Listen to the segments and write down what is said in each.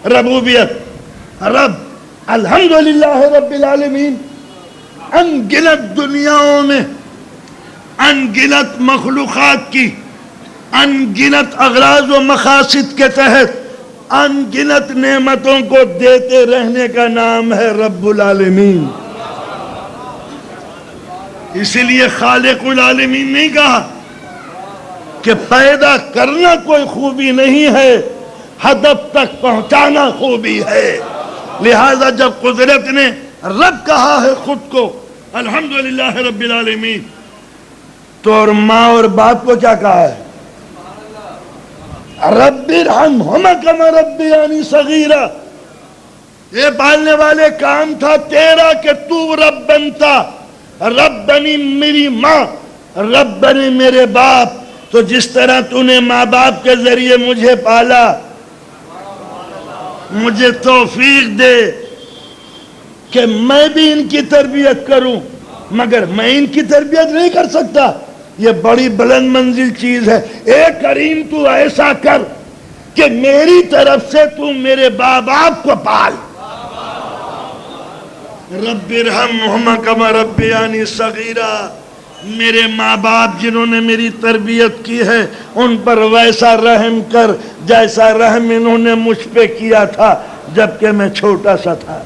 ربوبیت، رب الحمدللہ رب العالمین، ان گنت دنیاؤں میں، ان گنت مخلوقات کی ان گنت اغراض و مقاصد کے تحت ان گنت نعمتوں کو دیتے رہنے کا نام ہے رب العالمین۔ اسی لیے خالق العالمین نہیں کہا کہ پیدا کرنا کوئی خوبی نہیں ہے، ہدف تک پہنچانا خوبی ہے۔ لہذا جب قدرت نے رب کہا ہے خود کو الحمدللہ رب العالمین، تو اور ماں اور باپ کو کیا کہا ہے؟ رب ارحمہما کما ربیانی صغیرا۔ یہ پالنے والے کام تھا تیرا کہ تو رب بنتا۔ رب بنی میری ماں، رب بنی میرے باپ، تو جس طرح تو نے ماں باپ کے ذریعے مجھے پالا، مجھے توفیق دے کہ میں بھی ان کی تربیت کروں، مگر میں ان کی تربیت نہیں کر سکتا، یہ بڑی بلند منزل چیز ہے۔ اے کریم تو ایسا کر کہ میری طرف سے تو میرے باپ باپ کو پال۔ رب ارحمہما کما ربیانی صغیرا، میرے ماں باپ جنہوں نے میری تربیت کی ہے ان پر ویسا رحم کر جیسا رحم انہوں نے مجھ پہ کیا تھا جبکہ میں چھوٹا سا تھا۔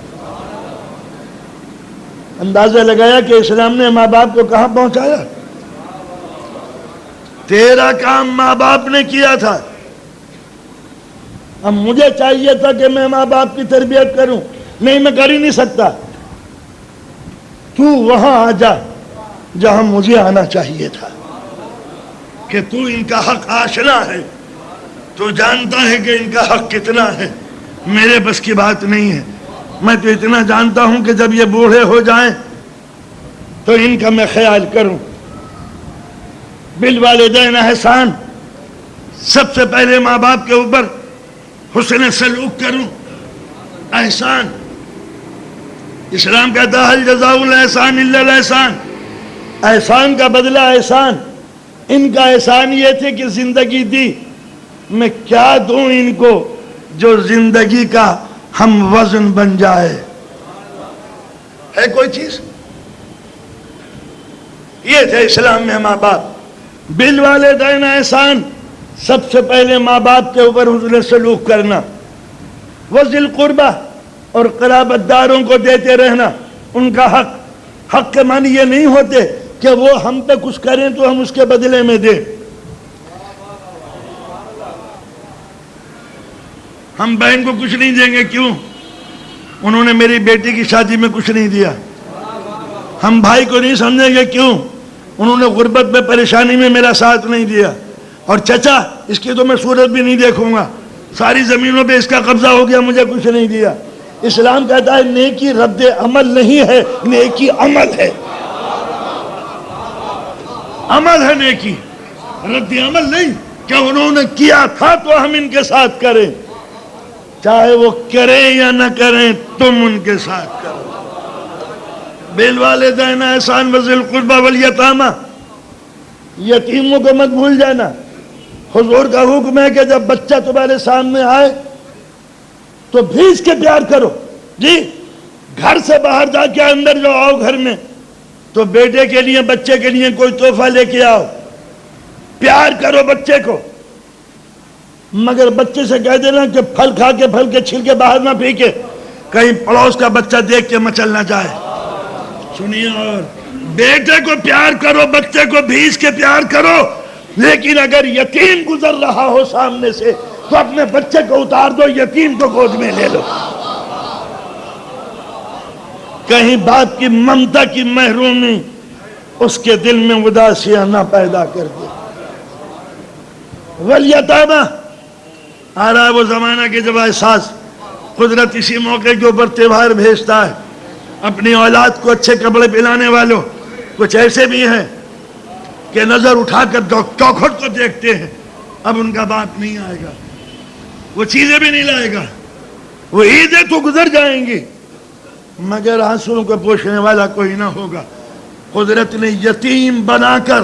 اندازہ لگایا کہ اسلام نے ماں باپ کو کہاں پہنچایا؟ تیرا کام ماں باپ نے کیا تھا، اب مجھے چاہیے تھا کہ میں ماں باپ کی تربیت کروں، نہیں میں کر ہی نہیں سکتا، تو وہاں آ جا جہاں مجھے آنا چاہیے تھا، کہ تو ان کا حق آشنا ہے، تو جانتا ہے کہ ان کا حق کتنا ہے، میرے بس کی بات نہیں ہے۔ میں تو اتنا جانتا ہوں کہ جب یہ بوڑھے ہو جائیں تو ان کا میں خیال کروں۔ بالوالدین احسان، سب سے پہلے ماں باپ کے اوپر حسن سلوک کروں، احسان۔ اسلام کہتا ہے حل جزاء الاحسان الا الاحسان، احسان کا بدلہ احسان۔ ان کا احسان یہ تھے کہ زندگی دی، میں کیا دوں ان کو جو زندگی کا ہم وزن بن جائے؟ ہے کوئی چیز؟ یہ تھے اسلام میں ماں باپ۔ بالوالدین احسان، سب سے پہلے ماں باپ کے اوپر حسن سلوک کرنا، وذی القربہ، اور قرابت داروں کو دیتے رہنا ان کا حق۔ حق کے معنی یہ نہیں ہوتے کہ وہ ہم پہ کچھ کریں تو ہم اس کے بدلے میں دیں۔ ہم بہن کو کچھ نہیں دیں گے، کیوں؟ انہوں نے میری بیٹی کی شادی میں کچھ نہیں دیا۔ ہم بھائی کو نہیں سمجھیں گے، کیوں؟ انہوں نے غربت میں پریشانی میں میرا ساتھ نہیں دیا۔ اور چچا اس کی تو میں صورت بھی نہیں دیکھوں گا، ساری زمینوں پہ اس کا قبضہ ہو گیا، مجھے کچھ نہیں دیا۔ اسلام کہتا ہے نیکی رد عمل نہیں ہے، نیکی عمل ہے۔ عمل ہے نیکی، رد عمل نہیں کہ انہوں نے کیا تھا تو ہم ان کے ساتھ کریں، چاہے وہ کریں یا نہ کریں تم ان کے ساتھ کرو۔ بالوالدین احسان وذی القربى والیتامى، یتیموں کو مت بھول جانا۔ حضور کا حکم ہے کہ جب بچہ تمہارے سامنے آئے تو بھیج کے پیار کرو۔ جی گھر سے باہر جا کے اندر جو آؤ گھر میں تو بیٹے کے لیے بچے کے لیے کوئی تحفہ لے کے آؤ، پیار کرو بچے کو، مگر بچے سے کہہ دینا کہ پھل کھا کے پھل کے چھلکے باہر نہ پھینکے، کہیں پڑوس کا بچہ دیکھ کے مچل نہ جائے۔ سنیے، اور بیٹے کو پیار کرو، بچے کو بھیج کے پیار کرو، لیکن اگر یتیم گزر رہا ہو سامنے سے تو اپنے بچے کو اتار دو، یتیم کو گود میں لے لو۔ کہیں باپ کی ممتا کی محرومی اس کے دل میں اداسیاں نہ پیدا کر دے۔ والیتامى، آ رہا ہے وہ زمانہ کہ جب احساس قدرت اسی موقع کے اوپر تہوار بھیجتا ہے۔ اپنی اولاد کو اچھے کپڑے پہنانے والوں کچھ ایسے بھی ہیں کہ نظر اٹھا کر چوکھٹ کو دیکھتے ہیں، اب ان کا باپ نہیں آئے گا، وہ چیزیں بھی نہیں لائے گا، وہ عیدیں تو گزر جائیں گی مگر آنسوؤں کو پوچھنے والا کوئی نہ ہوگا۔ قدرت نے یتیم بنا کر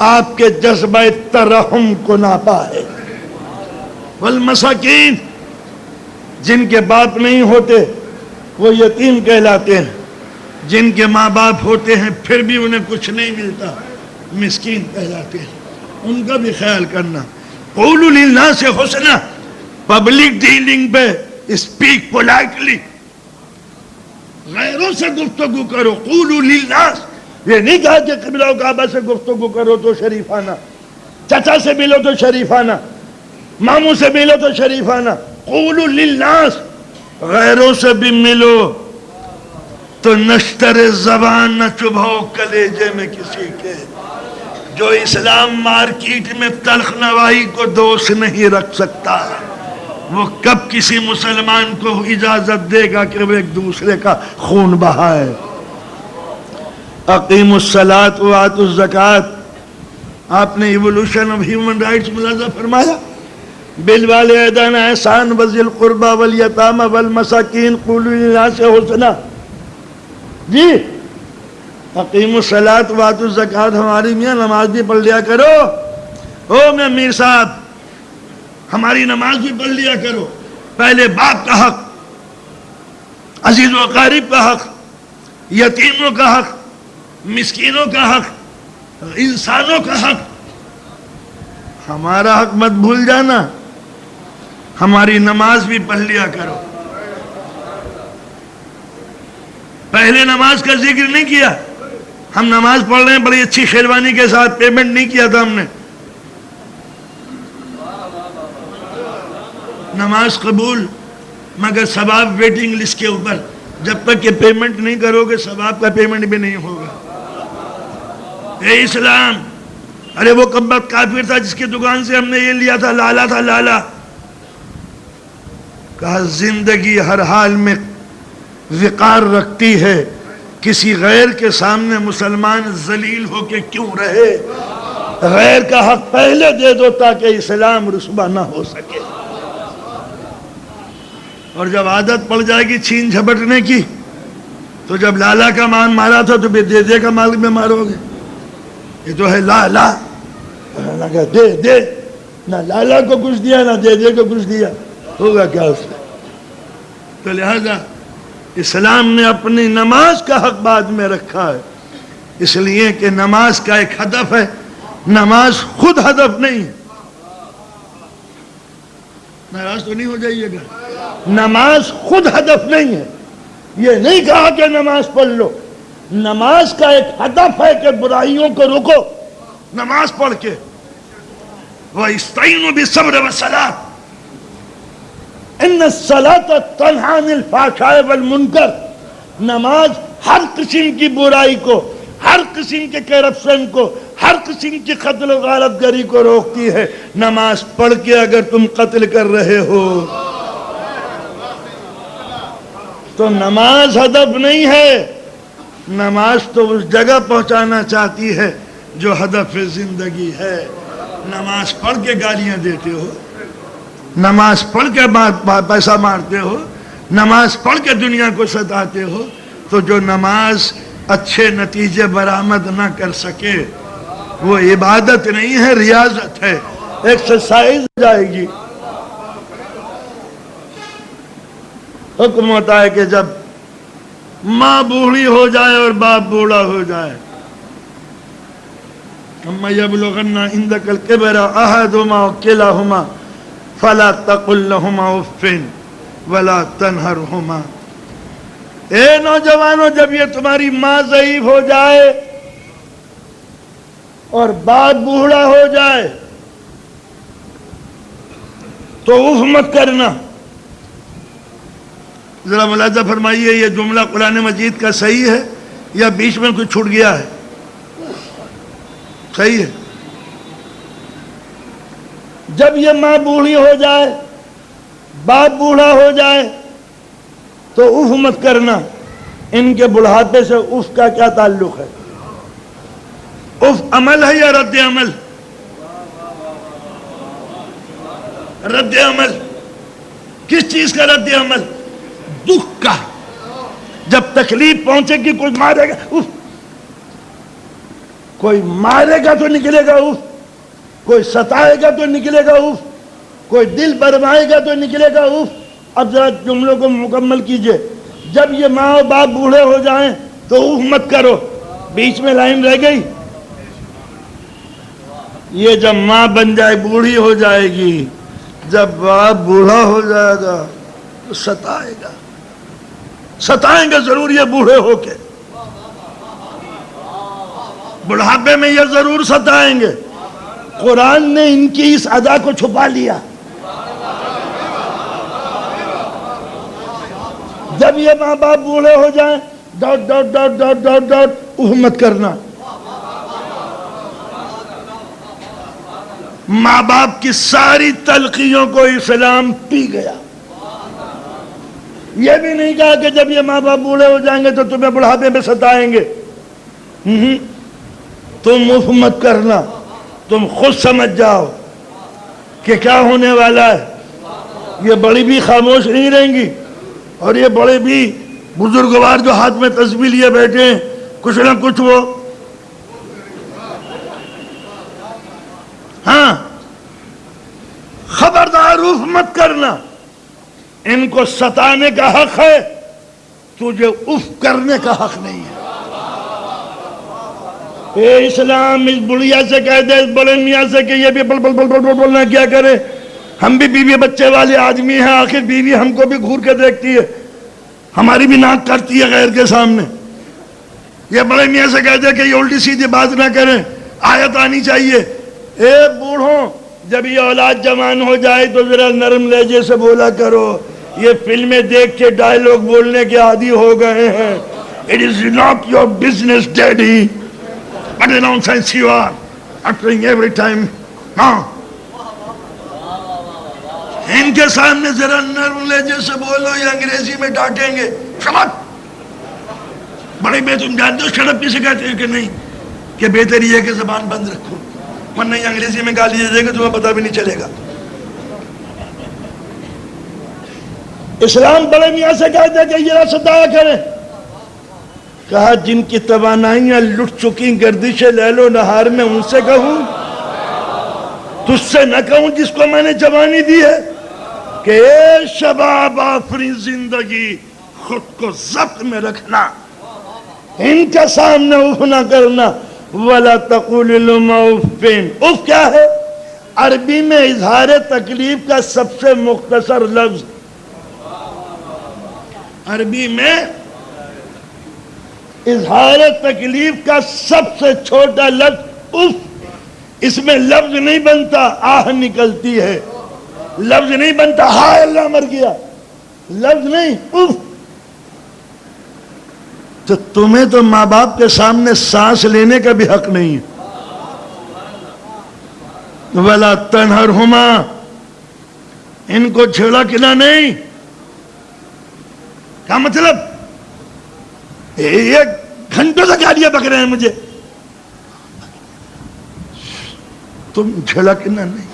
آپ کے جذبہ ترحم کو ناپا ہے۔ والمساکین، جن کے باپ نہیں ہوتے وہ یتیم کہلاتے ہیں، جن کے ماں باپ ہوتے ہیں پھر بھی انہیں کچھ نہیں ملتا مسکین کہلاتے ہیں۔ ان کا بھی خیال کرنا۔ قولوا للناس حسنا، پبلک ڈیلنگ پہ اسپیک پولائٹلی، غیروں سے گفتگو کرو۔ قولوا للناس، یہ نہیں کہا کہ قبلہ و کعبہ سے گفتگو کرو تو شریفانہ، چچا سے ملو تو شریفانہ، ماموں سے ملو تو شریفانہ۔ قولوا للناس، غیروں سے بھی ملو تو نشتر زبان نہ چبھاؤ کلیجے میں کسی کے۔ جو اسلام مارکیٹ میں تلخ نوائی کو دوست نہیں رکھ سکتا، وہ کب کسی مسلمان کو اجازت دے گا کہ وہ ایک دوسرے کا خون بہائے؟ اقیموا الصلاۃ وآتوا الزکوٰۃ، آپ نے ایولوشن آف ہیومن رائٹس ملاحظہ فرمایا۔ بالوالدین احسان وذی القربى والیتامى والمساکین قولوا للناس حسنا۔ جی اقیموا الصلاۃ وآتوا الزکوٰۃ، ہماری میاں نماز بھی پڑھ لیا کرو۔ او میں میر صاحب، ہماری نماز بھی پڑھ لیا کرو۔ پہلے باپ کا حق، عزیز و اقارب کا حق، یتیموں کا حق، مسکینوں کا حق، انسانوں کا حق، ہمارا حق مت بھول جانا۔ ہماری نماز بھی پڑھ لیا کرو۔ پہلے نماز کا ذکر نہیں کیا، ہم نماز پڑھ رہے ہیں بڑی اچھی شیروانی کے ساتھ، پیمنٹ نہیں کیا تھا ہم نے۔ نماز قبول مگر ثواب ویٹنگ لسٹ کے اوپر، جب تک کہ پیمنٹ نہیں کرو گے ثواب کا پیمنٹ بھی نہیں ہوگا۔ اے اسلام، ارے وہ کبت کافر تھا جس کی دکان سے ہم نے یہ لیا تھا، لالا تھا لالا، کہا زندگی ہر حال میں وقار رکھتی ہے، کسی غیر کے سامنے مسلمان ذلیل ہو کے کیوں رہے؟ غیر کا حق پہلے دے دو تاکہ اسلام رسوا نہ ہو سکے۔ اور جب عادت پڑ جائے گی چھین جھپٹنے کی، تو جب لالا کا مان مارا تھا تو دے دے کا مال میں مارو گے۔ یہ تو ہے لا لا، دے دے، نہ لالا کو کچھ دیا نہ دے دے کو کچھ دیا، ہوگا کیا اس سے؟ تو لہذا اسلام نے اپنی نماز کا حق بعد میں رکھا ہے، اس لیے کہ نماز کا ایک ہدف ہے، نماز خود ہدف نہیں ہے۔ ناراض تو نہیں ہو جائیے گا، نماز خود ہدف نہیں ہے۔ یہ نہیں کہا کہ نماز پڑھ لو، نماز کا ایک ہدف ہے کہ برائیوں کو روکو نماز پڑھ کے۔ وَإِسْتَعِينُوا بِالصَّبْرِ وَالصَّلَاةِ، ان الصلاۃ تنہی عن الفحشاء والمنکر، نماز ہر قسم کی برائی کو، ہر قسم کے کرپشن کو، ہر قسم کی قتل و غارت گری کو روکتی ہے۔ نماز پڑھ کے اگر تم قتل کر رہے ہو تو نماز ہدف نہیں ہے، نماز تو اس جگہ پہنچانا چاہتی ہے جو ہدف زندگی ہے۔ نماز پڑھ کے گالیاں دیتے ہو، نماز پڑھ کے پیسہ مارتے ہو، نماز پڑھ کے دنیا کو ستاتے ہو، تو جو نماز اچھے نتیجے برآمد نہ کر سکے وہ عبادت نہیں ہے، ریاضت ہے، ایکسرسائز ہو جائے گی۔ حکم ہوتا ہے کہ جب ماں بوڑھی ہو جائے اور باپ بوڑھا ہو جائے، اما یبلغن عندک الکبر احدہما او کلاہما فلا تقل لہما اف ولا تنہرہما۔ اے نوجوانوں، جب یہ تمہاری ماں ضعیف ہو جائے اور باپ بوڑھا ہو جائے تو اف مت کرنا۔ ذرا ملاحظہ فرمائیے، یہ جملہ قرآن مجید کا صحیح ہے یا بیچ میں کچھ چھوٹ گیا ہے؟ صحیح ہے۔ جب یہ ماں بوڑھی ہو جائے، باپ بوڑھا ہو جائے تو اف مت کرنا۔ ان کے بڑھاپے سے اف کا کیا تعلق ہے؟ اف عمل ہے یا رد عمل؟ رد عمل۔ کس چیز کا رد عمل؟ دکھ کا۔ جب تکلیف پہنچے گی کوئی مارے گا اف، کوئی مارے گا تو نکلے گا اف، کوئی ستائے گا تو نکلے گا اف، کوئی دل برمائے گا تو نکلے گا اف۔ اب ذرا جملوں کو مکمل کیجئے. جب یہ ماں اور باپ بوڑھے ہو جائیں تو اوہ مت کرو. بیچ میں لائن رہ گئی. یہ جب ماں بن جائے بوڑھی ہو جائے گی, جب باپ بوڑھا ہو جائے گا تو ستائے گا, ستائیں گے ضرور یہ بوڑھے ہو کے. بڑھاپے میں یہ ضرور ستائیں گے. قرآن نے ان کی اس ادا کو چھپا لیا. جب یہ ماں باپ بوڑھے ہو جائیں dot dot dot dot dot dot اوہ مت کرنا. ماں باپ کی ساری تلخیوں کو اسلام پی گیا. یہ بھی نہیں کہا کہ جب یہ ماں باپ بوڑھے ہو جائیں گے تو تمہیں بڑھاپے میں ستائیں گے. تم اوہ مت کرنا. تم خود سمجھ جاؤ کہ کیا ہونے والا ہے. یہ بڑی بھی خاموش نہیں رہیں گی, اور یہ بڑے بھی بزرگوار جو ہاتھ میں تسبیح لیے بیٹھے ہیں, کچھ نہ کچھ وہ ہاں خبردار اوف مت کرنا. ان کو ستانے کا حق ہے, تجھے اف کرنے کا حق نہیں ہے. اے اسلام اس بڑھیا سے کہہ دے, اس بڑے میاں سے کہ یہ بھی بل بل بل بل بل بولنا کیا کرے. ہم بھی بیوی بچے والے آدمی ہیں, آخر بیوی ہم کو بھی گھور کے دیکھتی ہے, ہماری بھی ناک کرتی ہے غیر کے سامنے. یہ بڑے میاں سے کہہ دے کہ یہ الٹی سیدھی بات نہ کریں, آیت آنی چاہیے. اے بوڑھوں, جب یہ اولاد جوان ہو جائے تو ذرا نرم لہجے سے بولا کرو. یہ فلمیں دیکھ کے ڈائیلاگ بولنے کے عادی ہو گئے ہیں. It is not your business, daddy. What a nonsense you are, uttering every time. No. ان کے سامنے ذرا نرم لہجے سے بولو, یہ انگریزی میں ڈانٹیں گے. شبت بڑے بے تم جانتے ہو شڑپ کسے کہتے ہیں کہ نہیں, کہ بہتر یہ ہے کہ زبان بند رکھو, ورنہ یہ انگریزی میں گالی دے گا تمہیں پتہ بھی نہیں چلے گا. اسلام بڑے میاں سے کہتے ہیں کہ یہ ستایا کریں. کہا جن کی توانائیاں لٹ چکی گردش لیل و نہار میں ان سے کہوں, تجھ سے نہ کہوں جس کو میں نے جوانی دی ہے کہ اے شباب آفری زندگی خود کو ضبط میں رکھنا, ان کے سامنے اف نہ کرنا. وَلَا تَقُولِ لُمَا اُفٍّ. اف کیا ہے؟ عربی میں اظہار تکلیف کا سب سے مختصر لفظ. عربی میں اظہار تکلیف کا سب سے چھوٹا لفظ اف. اس میں لفظ نہیں بنتا, آہ نکلتی ہے. لفظ نہیں بنتا ہائے اللہ مر گیا, لفظ نہیں اف. تو تمہیں تو ماں باپ کے سامنے سانس لینے کا بھی حق نہیں ہے. وَلَا تَنْهَرْهُمَا. ان کو جھڑکنا نہیں. کیا مطلب؟ ایک گھنٹوں سے گالیاں بک رہے ہیں مجھے, تم جھڑکنا نہیں.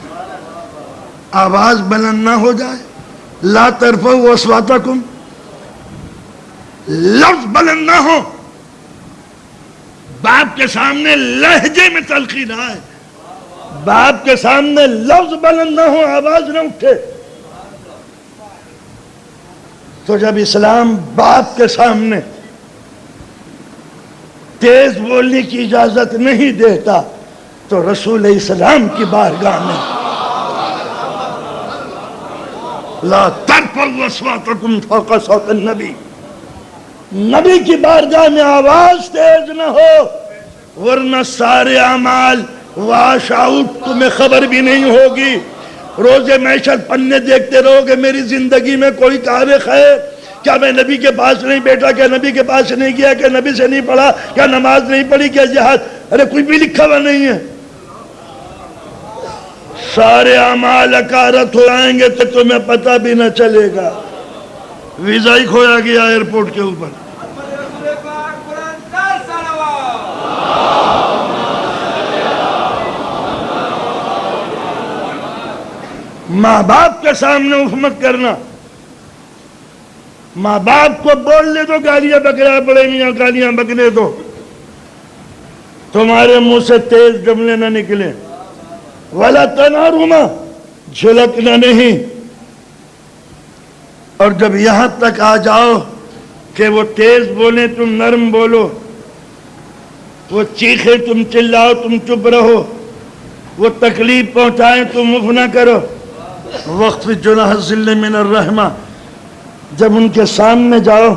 آواز بلند نہ ہو جائے. لا ترفعوا اصواتکم, لفظ بلند نہ ہو. باپ کے سامنے لہجے میں تلخی نہ آئے, باپ کے سامنے لفظ بلند نہ ہو, آواز نہ اٹھے. تو جب اسلام باپ کے سامنے تیز بولنے کی اجازت نہیں دیتا تو رسول اسلام کی بارگاہ میں لا ترفعوا اصواتکم فوق صوت النبی, نبی کی بارگاہ میں آواز تیز نہ ہو, ورنہ سارے اعمال واش آؤٹ, تمہیں خبر بھی نہیں ہوگی. روزے معیشت پنے دیکھتے رہو گے. میری زندگی میں کوئی کام خیر, کیا میں نبی کے پاس نہیں بیٹھا, کیا نبی کے پاس نہیں گیا, کیا نبی سے نہیں پڑھا, کیا نماز نہیں پڑھی, کیا جہاد, ارے کوئی بھی لکھا ہوا نہیں ہے. سارے اعمال اکارت ہو آئیں گے تو تمہیں پتہ بھی نہ چلے گا. ویزا ہی کھویا گیا ایئرپورٹ کے اوپر. ماں باپ کے سامنے اف مت کرنا. ماں باپ کو بولنے دو گالیاں بک رہا ہے, بڑے میاں گالیاں بکنے دو, تمہارے منہ سے تیز جملے نہ نکلے. وَلَا تَنْهَرْهُمَا, جھلکنا نہیں. اور جب یہاں تک آ جاؤ کہ وہ تیز بولیں تم نرم بولو، وہ چیخے تم چلاؤ تم چپ رہو، وہ تکلیف پہنچائیں تم اف نہ کرو. وقف جناح الذل من الرحمہ. جب ان کے سامنے جاؤ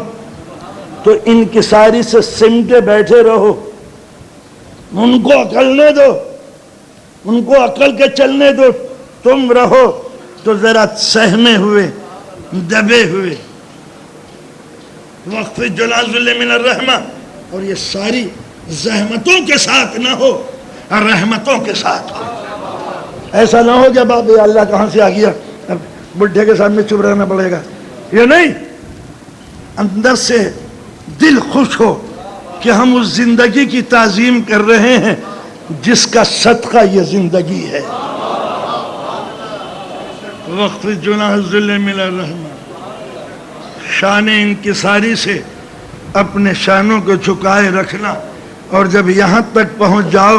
تو انکساری سے سمٹے بیٹھے رہو، ان کو عقل دو، ان کو عقل کے چلنے دو، تم رہو تو ذرا سہمے ہوئے دبے ہوئے. وقف جناح الذل من الرحمہ. اور یہ ساری زحمتوں کے ساتھ نہ ہو، رحمتوں کے ساتھ ہو. ایسا نہ ہو کہ اب اللہ کہاں سے آ گیا، اب بڈھے کے سامنے چپ رہنا پڑے گا. یہ نہیں، اندر سے دل خوش ہو کہ ہم اس زندگی کی تعظیم کر رہے ہیں جس کا صدقہ یہ زندگی ہے. وقف جناح الذل من الرحمہ. شان انکساری سے اپنے شانوں کو جھکائے رکھنا. اور جب یہاں تک پہنچ جاؤ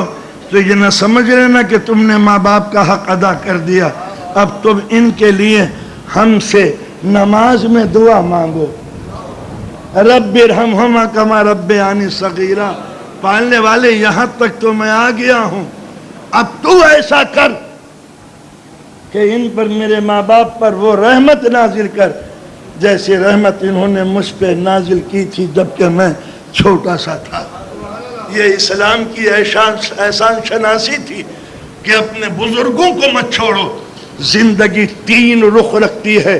تو یہ نہ سمجھ لینا کہ تم نے ماں باپ کا حق ادا کر دیا، اب تم ان کے لیے ہم سے نماز میں دعا مانگو. رب ارحمہما کما ربیانی صغیرا. پالنے والے یہاں تک تو میں آ گیا ہوں، اب تو ایسا کر کہ ان پر میرے ماں باپ پر وہ رحمت نازل کر جیسے رحمت انہوں نے مجھ پہ نازل کی تھی جبکہ میں چھوٹا سا تھا. یہ اسلام کی احسان شناسی تھی کہ اپنے بزرگوں کو مت چھوڑو. زندگی 3 رخ رکھتی ہے،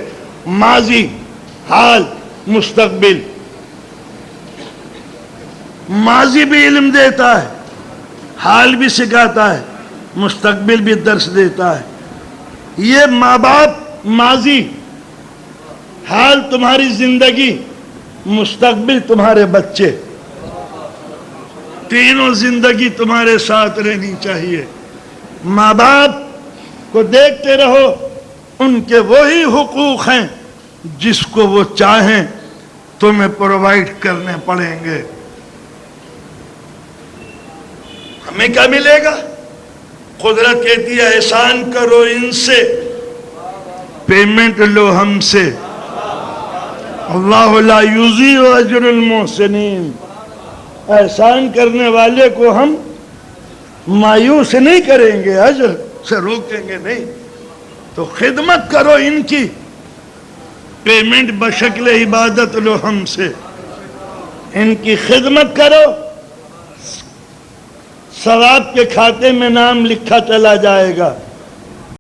ماضی، حال، مستقبل. ماضی بھی علم دیتا ہے، حال بھی سکھاتا ہے، مستقبل بھی درس دیتا ہے. یہ ماں باپ، ماضی، حال تمہاری زندگی، مستقبل تمہارے بچے، تینوں زندگی تمہارے ساتھ رہنی چاہیے. ماں باپ کو دیکھتے رہو، ان کے وہی حقوق ہیں جس کو وہ چاہیں تمہیں پرووائڈ کرنے پڑیں گے. ہمیں کیا ملے گا؟ قدرت کہتی ہے احسان کرو ان سے، پیمنٹ لو ہم سے. اللہ لا یضیع اجر المحسنین. احسان کرنے والے کو ہم مایوس نہیں کریں گے، اجر سے روکیں گے نہیں. تو خدمت کرو ان کی، پیمنٹ بشکل عبادت لو ہم سے. ان کی خدمت کرو، ثواب کے کھاتے میں نام لکھا چلا جائے گا.